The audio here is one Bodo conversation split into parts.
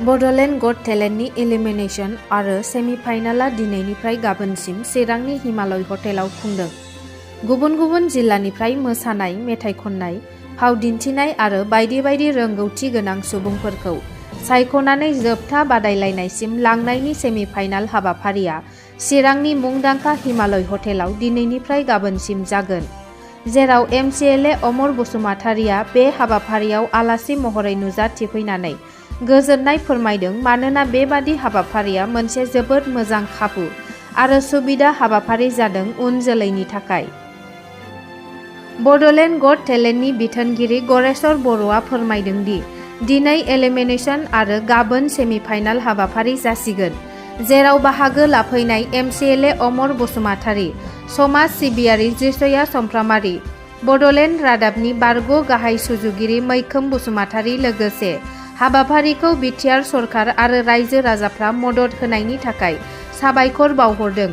बड'लेण्ड गट टेलेन्टनि एलिमिनेशन आरो सेमिफाइनालआ दिनैनिफ्राय गाबोनसिम चिरांनि हिमालय हटेलाव खुंदों। गुबुन गुबुन जिल्लानिफ्राय मोसानाय, मेथाइ खननाय, फाव दिन्थिनाय आरो बायदि बायदि रोंगौथि गोनां सुबुंफोरखौ सायख'नानै जोबथा बादायलायनायसिम लांनायनि सेमिफाइनाल हाबाफारिया चिरांनि मुंदांखा हिमालय हटेलाव दिनैनिफ्राय गाबोनसिम जागोन, जेराव MCLA अमर बसुमतारिया बे हाबाफारियाव आलासि महरै नुजाथिफैनानै गोजोननाय फोरमायदों मानोना बेबादि हाबाफारिया मोनसे जोबोद मोजां खाबु आरो सुबिदा हाबाफारि जादों उन जोलैनि थाखाय। बड'लेण्ड गट टेलेन्टनि बिथोनगिरि गरेश्वर बर'आ फोरमायदों दि दिनै एलिमिनेशन आरो गाबोन सेमिफाइनाल हाबाफारि जासिगोन, जेराव बाहागो लाफैनाय MCLA अमर बसुमतारि, समाज सिबियारि जिसया समफ्रामारि, बड'लेण्ड रादाबनि बारग' गाहाय सुजुगिरि मैखोम बसुमतारि लोगोसे हाबाफारिखौ बिटिआर सरकार आरो रायजो राजाफ्रा मदद होनायनि थाखाय साबायखर बावहरदों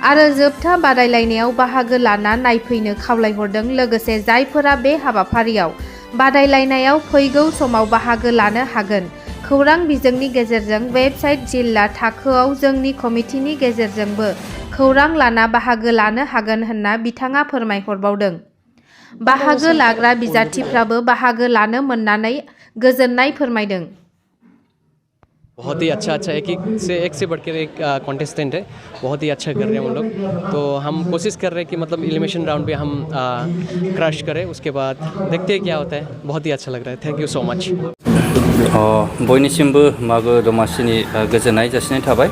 आरो जोबथा बादायलायनायाव बाहागो लाना नायफैनो खावलायहरदों। लोगोसे जायफोरा बे हाबाफारियाव बादायलायनायाव फैगौ समाव बाहागो लानो हागोन, खौरां बिजोंनि गेजेरजों वेबसाइट जिल्ला थाखोआव जोंनि कमिटिनि गेजेरजोंबो खौरां लाना बाहागो लानो हागोन होनना बिथाङा फोरमायहरबावदों। बाहागो लाग्रा बिजाथिफ्राबो बाहागो लानो मोननानै गोजोननाय फोरमायदों। बहुत ही अच्छा एक से बढ़कर एक कॉन्टेस्टेंट है, बहुत ही अच्छा कर रहे हैं उन लोग। तो हम कोशिश कर रहे हैं कि मतलब एलिमिनेशन राउंड पे हम क्रश करें, उसके बाद देखते हैं क्या होता है। बहुत ही अच्छा लग रहा है। Thank you so much. बयनिसिमबो मागो दमासिनि गोजोननाय जासिनाय थाबाय।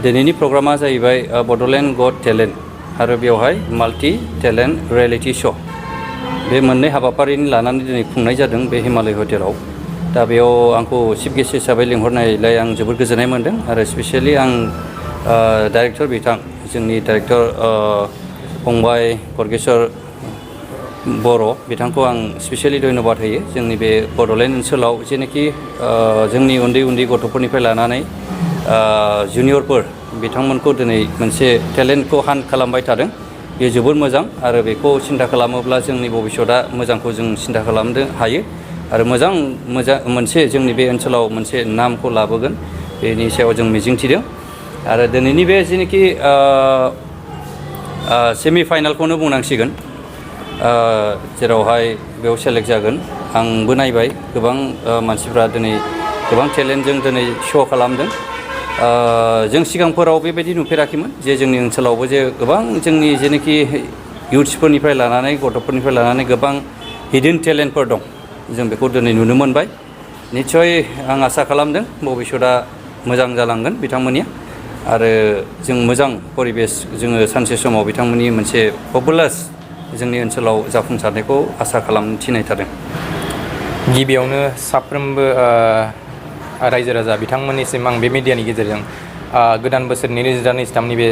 दिनैनि प्रग्रामा जाहैबाय बड'लेण्ड गट टेलेन्ट आरो बेवहाय माल्टि टेलेन्ट रियेलिटि श' बे मोननै हाबाफारिनि लानानै दिनै खुंनाय जादों बे हिमालय हटेलाव। दा बेयाव आंखौ चिफ गेस्ट हिसाबै लिंहरनायलाय आं जोबोद गोजोननाय मोन्दों आरो स्पेसियेलि आं डाइरेक्टर बिथां जोंनि डाइरेक्टर फंबाय गरगेश्वर बर' बिथांखौ आं स्पेसियेलि धन्यबाद होयो। जोंनि बे बड'लेण्ड ओनसोलाव जेनाखि जोंनि उन्दै उन्दै गथ'फोरनिफ्राय लानानै जुनियरफोर बिथांमोनखौ दिनै मोनसे टेलेन्टखौ हान्ट खालामबाय थादों। बेयो जोबोद मोजां आरो बेखौ सिन्था खालामोब्ला जोंनि भबिष्यतआ मोजांखौ जों सिन्था खालामनो हायो आरो मोजां मोनसे जोंनि बे ओनसोलाव मोनसे नामखौ लाबोगोन, बेनि सायाव जों मिजिंथिदों। आरो दिनैनि बे जेनाखि सेमिफाइनालखौनो बुंनांसिगोन, जेरावहाय बेयाव सेलेक्ट जागोन। आंबो नायबाय गोबां मानसिफ्रा दिनै गोबां टेलेन्टजों दिनै श' खालामदों। जों सिगांफोराव बेबायदि नुफेराखैमोन जे जोंनि ओनसोलावबो जे गोबां जोंनि जेनाखि इउथ्सफोरनिफ्राय लानानै गथ'फोरनिफ्राय लानानै गोबां हिडन टेलेन्टफोर दं, जों बेखौ दिनै नुनो मोनबाय। निस्सय आं आसा खालामदों भबिष्यतआ मोजां जालांगोन बिथांमोननिया आरो जों मोजां परिबेस जोङो सानसे समाव बिथांमोननि मोनसे पपुलार जोंनि ओनसोलाव जाफुंसारनायखौ आसा खालामथिनाय थादों। गिबियावनो साफ्रोमबो रायजो राजा बिथांमोननिसिम आं बे मिडियानि गेजेरजों गोदान बोसोर 2023नि बे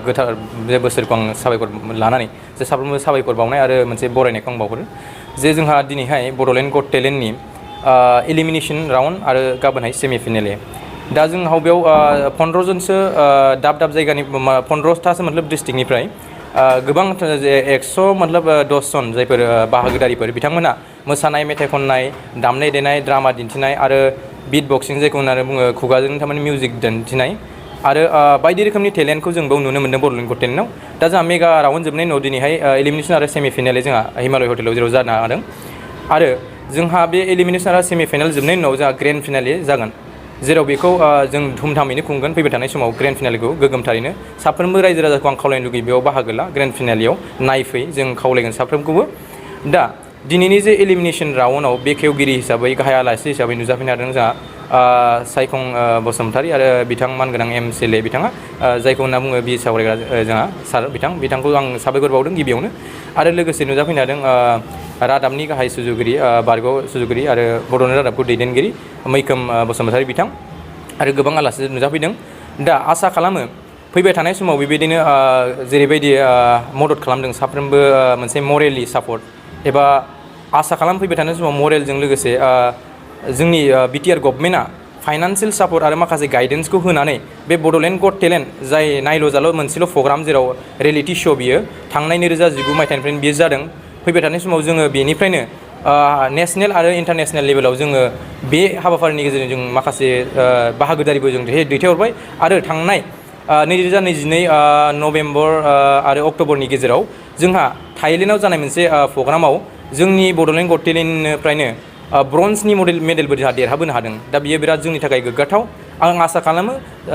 गोथार बे बोसोरखौ आं साबायखर लानानै जे साफ्रोमबो साबायखर बावनाय आरो मोनसे बरायनायखौ आं बावहरो जे जोंहा दिनैहाय बड'लेण्ड गट टेलेन्टनि एलिमिनेशन राउन्ड आरो गाबोनहाय सेमिफाइनेल। दा जोंहा बेयाव 15 जनसो दाब दाब जायगानि 15थासो मतलब डिस्ट्रिक्टनिफ्राय गोबां 100 मतलब 10 जन जायफोर बाहागोदारिफोर बिथांमोना मोसानाय, मेथाइ खननाय, दामनाय देनाय, ड्रामा दिन्थिनाय आरो बिट बक्सिं जायखौ होननानै बुङो खुगाजों थारमाने मिउजिक दिन्थिनाय आरो बायदि रोखोमनि टेलेन्टखौ जों बेयाव नुनो मोन्दों बड'लेण्ड गट टेलेन्टआव। दा जोंहा मेगा राउन्ड जोबनायनि उनाव दिनैहाय एलिमिनेशन आरो सेमिफाइनेल जोंहा हिमालय हटेलाव जेराव जानो हादों आरो जोंहा बे एलिमिनेशन आरो सेमिफाइनेल जोबनायनि उनाव जोंहा ग्रेन्ड फिनाले जागोन, जेराव बेखौ जों धुमधामैनो खुंगोन। फैबाय थानाय समाव ग्रेन्ड फिनालेखौ गोगोमथारैनो साफ्रोमबो रायजो राजाखौ आं खावलायनो लुगैयो बेयाव बाहागो ला, ग्रेन्ड फिनालेयाव नायफै, जों खावलायगोन साफ्रोमखौबो। दा दिनैनि जे एलिमिनेशन राउन्डआव बेखेवगिरि हिसाबै गाहाय आलासि हिसाबै नुजाफैनो हादों जोंहा सायखं बसुमतारि आरो बिथां मानगोनां MCLA बिथाङा जायखौ होनना बुङो बि सावरायग्रा जोंहा सार बिथांखौ आं साबायखर बावदों गिबियावनो। आरो लोगोसे नुजाफैनो हादों रादाबनि गाहाय सुजुगिरि बारग' सुजुगिरि आरो बड'लेण्ड रादाबखौ दैदेनगिरि मैखोम बसुमतारि बिथां आरो गोबां आलासि नुजाफैदों। दा आसा खालामो फैबाय थानाय समाव बेबायदिनो जेरैबायदि मदद खालामदों साफ्रोमबो मोनसे मरेलि सापर्ट एबा आसा खालाम फैबाय थानाय समाव मरेलजों लोगोसे जोंनि बिटिआर गभर्नमेन्टआ फाइनान्सियेल सापर्ट आरो माखासे गाइडेन्सखौ होनानै बे बड'लेण्ड गट टेलेन्ट जाय नायल' जाल' मोनसेल' प्रग्राम जेराव रियेलिटि श' बियो थांनाय 2019 मायथाइनिफ्रायनो बियो जादों। फैबाय थानाय समाव जोङो बेनिफ्रायनो नेशनेल आरो इन्टारनेशनेल लेभेलाव जोङो बे हाबाफारिनि गेजेरजों जों माखासे बाहागोदारिबो जों दैथायहरबाय आरो थांनाय 2022 नभेम्बर आरो अक्ट'बरनि गेजेराव जोंहा थाइलेण्डआव जानाय मोनसे प्रग्रामाव जोंनि बड'लेण्ड गट टेलेन्टनिफ्रायनो ब्रन्जनि मेडेलबो जोंहा देरहाबोनो हादों दा बियो बिराद जोंनि थाखाय गोग्गाथाव आं आसा खालामो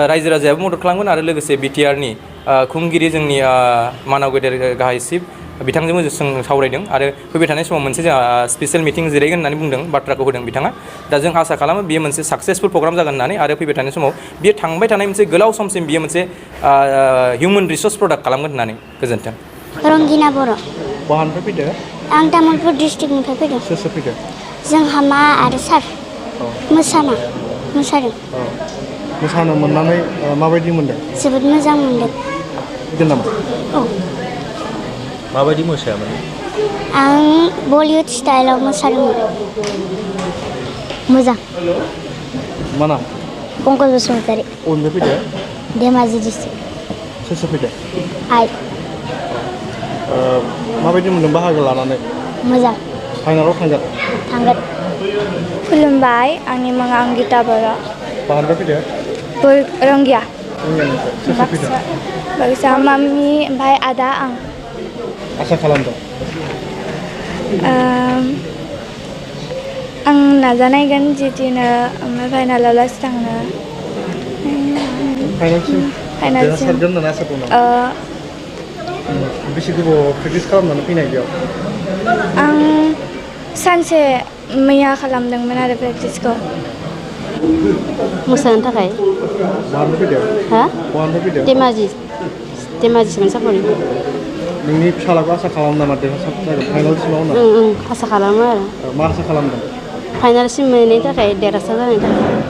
रायजो राजायाबो मदद खालामगोन आरो लोगोसे बिटिआरनि खुंगिरि जोंनि मानाव गेदेर गाहाय चिफ बिथांजोंबो जों सावरायदों आरो फैबाय थानाय समाव मोनसे जोंहा स्पेसियेल मिटिं जिरायगोन होननानै बुंदों बाथ्राखौ होदों बिथाङा दा जों आसा खालामो बियो मोनसे साक्सेसफुल प्रग्राम जागोन होननानै आरो फैबाय थानाय समाव बियो थांबाय थानाय मोनसे गोलाव समसिम बियो मोनसे हिउमेन रिसर्स प्रडाक्ट खालामगोन होननानै गोजोन्थों रंगिना बर' बहानिफ्राय फैदो आं तामुलपुर डिस्ट्रिक्टनिफ्राय फैदों सोर सोर फैदो जोंहा मा आरो सार मोसादों मोसानो मोननानै माबायदि मोनदों जोबोद मोजां मोनदों बिदि नामा औ माबायदि मोसायामोन आं बलिउड स्टाइलाव मोसादोंमोन मोजां मा नाम पंकज बसुमतारी बबेनिफ्राय फैदो धेमाजि डिस्ट्रिक्ट सोर सोर फैदो आइ माबायदि मोनदों बाहागो लानानै मोजां फाइनालाव थांगोन खुलुमबाय आंनि मुङा अंगिता बर' बहानिफ्राय फैदो रंगिया रंगियानिफ्राय सोर सोर फैदो बाक्सा मामि ओमफ्राय आदा आं आसा खालामदों आं नाजानायगोन जितिनो ओमफ्राय फाइनालाव लासै थांनो फाइनालसिम देरहासारगोन होननानै आसा दं नामा बेसे गोबाव प्रेक्टिस खालामनानै फैनाय बेयाव आं सानसे मैया खालामदोंमोन आरो प्रेक्टिसखौ मोसानो थाखाय बहानिफ्राय फैदो हा बहानिफ्राय फैदो धेमाजि साफरि नोंनि फिसालाखौ आसा खालामो नामा देरहासार जागोन फाइनालसिमाव होनना आसा खालामो आरो मा आसा खालामदों फाइनालसिम मोनैनि थाखाय देरहासार जानायनि थाखाय